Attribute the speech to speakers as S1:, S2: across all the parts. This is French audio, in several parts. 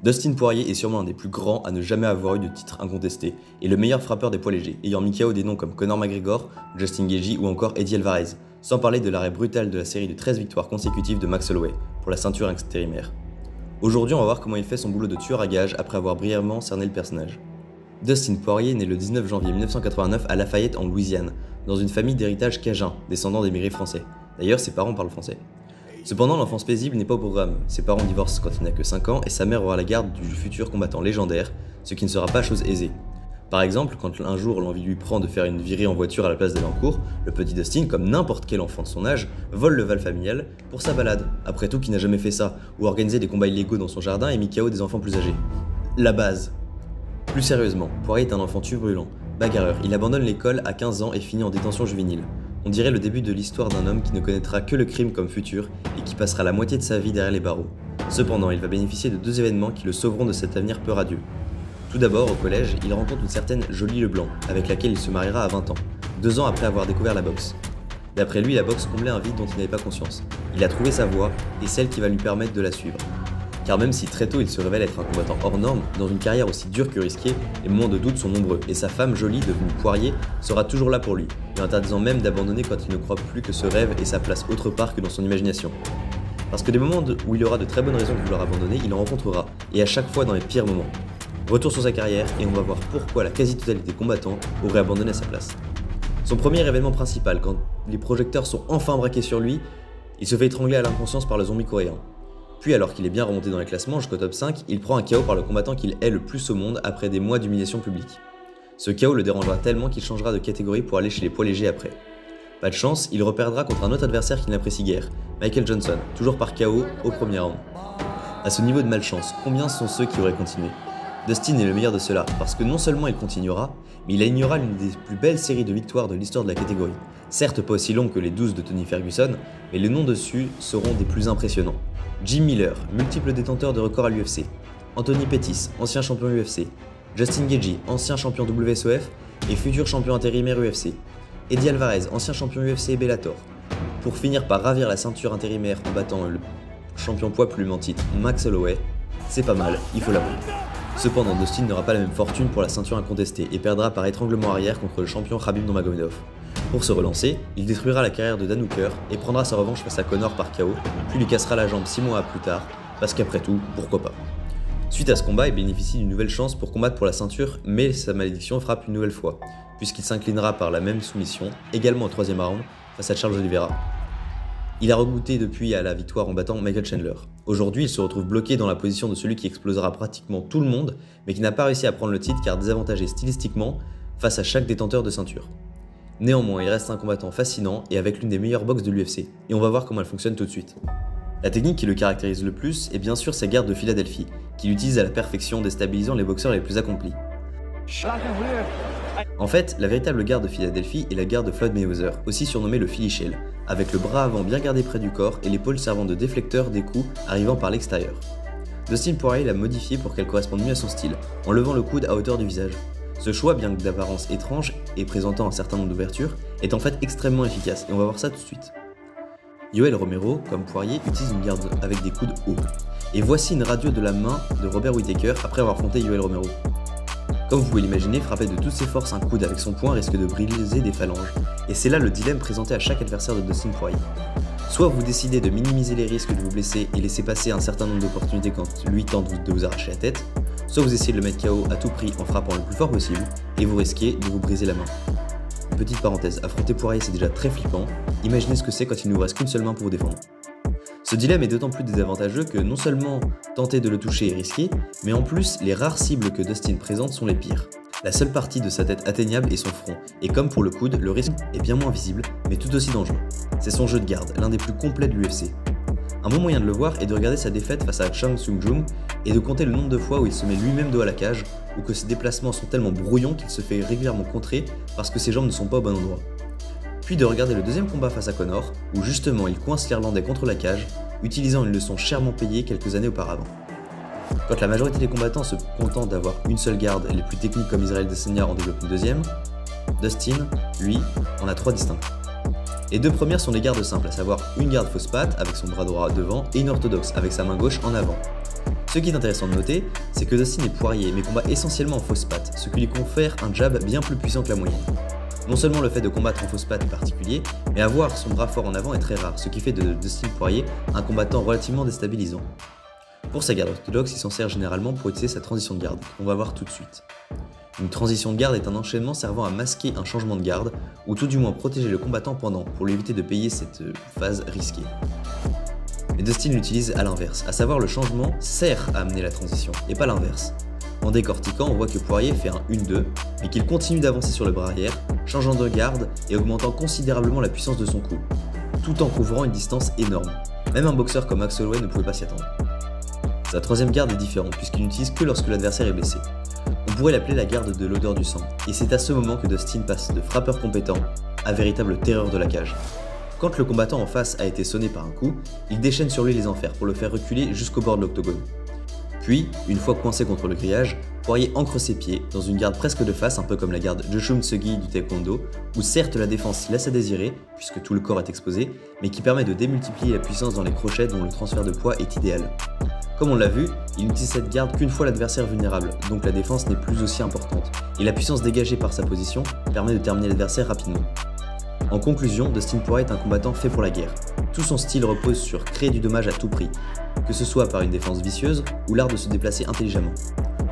S1: Dustin Poirier est sûrement un des plus grands à ne jamais avoir eu de titre incontesté, et le meilleur frappeur des poids légers, ayant mis KO des noms comme Conor McGregor, Justin Gaethje ou encore Eddie Alvarez, sans parler de l'arrêt brutal de la série de 13 victoires consécutives de Max Holloway, pour la ceinture intérimaire. Aujourd'hui, on va voir comment il fait son boulot de tueur à gages après avoir brièvement cerné le personnage. Dustin Poirier est né le 19 janvier 1989 à Lafayette en Louisiane, dans une famille d'héritage cajun, descendant d'émigrés français. D'ailleurs, ses parents parlent français. Cependant, l'enfance paisible n'est pas au programme. Ses parents divorcent quand il n'a que 5 ans et sa mère aura la garde du futur combattant légendaire, ce qui ne sera pas chose aisée. Par exemple, quand un jour l'envie lui prend de faire une virée en voiture à la place d'aller en cours, le petit Dustin, comme n'importe quel enfant de son âge, vole le Val familial pour sa balade. Après tout, qui n'a jamais fait ça, ou organisé des combats illégaux dans son jardin et mis KO des enfants plus âgés. La base. Plus sérieusement, Poirier est un enfant turbulent, bagarreur. Il abandonne l'école à 15 ans et finit en détention juvénile. On dirait le début de l'histoire d'un homme qui ne connaîtra que le crime comme futur et qui passera la moitié de sa vie derrière les barreaux. Cependant, il va bénéficier de 2 événements qui le sauveront de cet avenir peu radieux. Tout d'abord, au collège, il rencontre une certaine Jolie Leblanc, avec laquelle il se mariera à 20 ans, 2 ans après avoir découvert la boxe. D'après lui, la boxe comblait un vide dont il n'avait pas conscience. Il a trouvé sa voie et celle qui va lui permettre de la suivre. Car même si très tôt il se révèle être un combattant hors norme, dans une carrière aussi dure que risquée, les moments de doute sont nombreux, et sa femme Jolie, devenue Poirier, sera toujours là pour lui, lui interdisant même d'abandonner quand il ne croit plus que ce rêve ait sa place autre part que dans son imagination. Parce que des moments où il aura de très bonnes raisons de vouloir abandonner, il en rencontrera, et à chaque fois dans les pires moments. Retour sur sa carrière, et on va voir pourquoi la quasi-totalité des combattants aurait abandonné à sa place. Son premier événement principal, quand les projecteurs sont enfin braqués sur lui, il se fait étrangler à l'inconscience par le zombie coréen. Puis alors qu'il est bien remonté dans les classements jusqu'au top 5, il prend un KO par le combattant qu'il hait le plus au monde après des mois d'humiliation publique. Ce KO le dérangera tellement qu'il changera de catégorie pour aller chez les poids légers après. Pas de chance, il reperdra contre un autre adversaire qu'il n'apprécie guère, Michael Johnson, toujours par KO au premier round. À ce niveau de malchance, combien sont ceux qui auraient continué? Dustin est le meilleur de ceux-là, parce que non seulement il continuera, mais il alignera l'une des plus belles séries de victoires de l'histoire de la catégorie. Certes pas aussi longue que les 12 de Tony Ferguson, mais les noms dessus seront des plus impressionnants. Jim Miller, multiple détenteur de records à l'UFC. Anthony Pettis, ancien champion UFC. Justin Gaethje, ancien champion WSOF et futur champion intérimaire UFC. Eddie Alvarez, ancien champion UFC et Bellator. Pour finir par ravir la ceinture intérimaire en battant le champion poids plume en titre Max Holloway, c'est pas mal, il faut l'avouer. Cependant, Dustin n'aura pas la même fortune pour la ceinture incontestée et perdra par étranglement arrière contre le champion Khabib Nurmagomedov. Pour se relancer, il détruira la carrière de Dan Hooker et prendra sa revanche face à Conor par KO, puis lui cassera la jambe 6 mois plus tard, parce qu'après tout, pourquoi pas. Suite à ce combat, il bénéficie d'une nouvelle chance pour combattre pour la ceinture, mais sa malédiction frappe une nouvelle fois, puisqu'il s'inclinera par la même soumission, également au 3e round, face à Charles Oliveira. Il a regoûté depuis à la victoire en battant Michael Chandler. Aujourd'hui, il se retrouve bloqué dans la position de celui qui explosera pratiquement tout le monde, mais qui n'a pas réussi à prendre le titre car désavantagé stylistiquement face à chaque détenteur de ceinture. Néanmoins, il reste un combattant fascinant et avec l'une des meilleures boxes de l'UFC, et on va voir comment elle fonctionne tout de suite. La technique qui le caractérise le plus est bien sûr sa garde de Philadelphie, qu'il utilise à la perfection, déstabilisant les boxeurs les plus accomplis. En fait, la véritable garde de Philadelphie est la garde de Floyd Mayweather, aussi surnommée le Philly Shell, avec le bras avant bien gardé près du corps et l'épaule servant de déflecteur des coups arrivant par l'extérieur. Dustin Poirier l'a modifiée pour qu'elle corresponde mieux à son style, en levant le coude à hauteur du visage. Ce choix, bien que d'apparence étrange et présentant un certain nombre d'ouvertures, est en fait extrêmement efficace, et on va voir ça tout de suite. Yoel Romero, comme Poirier, utilise une garde avec des coudes hauts. Et voici une radio de la main de Robert Whittaker après avoir affronté Yoel Romero. Comme vous pouvez l'imaginer, frapper de toutes ses forces un coude avec son poing risque de briser des phalanges, et c'est là le dilemme présenté à chaque adversaire de Dustin Poirier. Soit vous décidez de minimiser les risques de vous blesser et laisser passer un certain nombre d'opportunités quand lui tente de vous arracher la tête, soit vous essayez de le mettre KO à tout prix en frappant le plus fort possible, et vous risquez de vous briser la main. Petite parenthèse, affronter Poirier c'est déjà très flippant, imaginez ce que c'est quand il ne vous reste qu'une seule main pour vous défendre. Ce dilemme est d'autant plus désavantageux que non seulement tenter de le toucher est risqué, mais en plus les rares cibles que Dustin présente sont les pires. La seule partie de sa tête atteignable est son front, et comme pour le coude, le risque est bien moins visible, mais tout aussi dangereux. C'est son jeu de garde, l'un des plus complets de l'UFC. Un bon moyen de le voir est de regarder sa défaite face à Chang Sung-Jung et de compter le nombre de fois où il se met lui-même dos à la cage, ou que ses déplacements sont tellement brouillons qu'il se fait régulièrement contrer parce que ses jambes ne sont pas au bon endroit. Puis de regarder le deuxième combat face à Conor, où justement il coince l'Irlandais contre la cage, utilisant une leçon chèrement payée quelques années auparavant. Quand la majorité des combattants se contentent d'avoir une seule garde et les plus techniques comme Israel Adesanya en développent une deuxième, Dustin, lui, en a 3 distinctes. Les 2 premières sont des gardes simples, à savoir une garde fausse patte avec son bras droit devant et une orthodoxe avec sa main gauche en avant. Ce qui est intéressant de noter, c'est que Dustin et Poirier mais combat essentiellement en fausse patte, ce qui lui confère un jab bien plus puissant que la moyenne. Non seulement le fait de combattre en fausse patte est particulier, mais avoir son bras fort en avant est très rare, ce qui fait de Dustin Poirier un combattant relativement déstabilisant. Pour sa garde orthodoxe, il s'en sert généralement pour utiliser sa transition de garde, qu'on va voir tout de suite. Une transition de garde est un enchaînement servant à masquer un changement de garde, ou tout du moins protéger le combattant pendant, pour lui éviter de payer cette phase risquée. Mais Dustin l'utilise à l'inverse, à savoir le changement sert à amener la transition, et pas l'inverse. En décortiquant, on voit que Poirier fait un 1-2, mais qu'il continue d'avancer sur le bras arrière, changeant de garde et augmentant considérablement la puissance de son coup, tout en couvrant une distance énorme. Même un boxeur comme Max Holloway ne pouvait pas s'y attendre. Sa troisième garde est différente, puisqu'il n'utilise que lorsque l'adversaire est blessé. On pourrait l'appeler la garde de l'odeur du sang, et c'est à ce moment que Dustin passe de frappeur compétent à véritable terreur de la cage. Quand le combattant en face a été sonné par un coup, il déchaîne sur lui les enfers pour le faire reculer jusqu'au bord de l'octogone. Puis, une fois coincé contre le grillage, Poirier ancre ses pieds dans une garde presque de face, un peu comme la garde Joshua Tsugi du taekwondo, où certes la défense laisse à désirer, puisque tout le corps est exposé, mais qui permet de démultiplier la puissance dans les crochets dont le transfert de poids est idéal. Comme on l'a vu, il n'utilise cette garde qu'une fois l'adversaire vulnérable, donc la défense n'est plus aussi importante, et la puissance dégagée par sa position permet de terminer l'adversaire rapidement. En conclusion, Dustin Poirier est un combattant fait pour la guerre. Tout son style repose sur créer du dommage à tout prix, que ce soit par une défense vicieuse ou l'art de se déplacer intelligemment.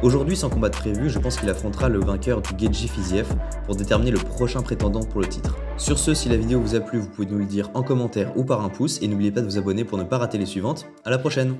S1: Aujourd'hui, sans combat de prévu, je pense qu'il affrontera le vainqueur du Geji Fiziev pour déterminer le prochain prétendant pour le titre. Sur ce, si la vidéo vous a plu, vous pouvez nous le dire en commentaire ou par un pouce, et n'oubliez pas de vous abonner pour ne pas rater les suivantes. À la prochaine!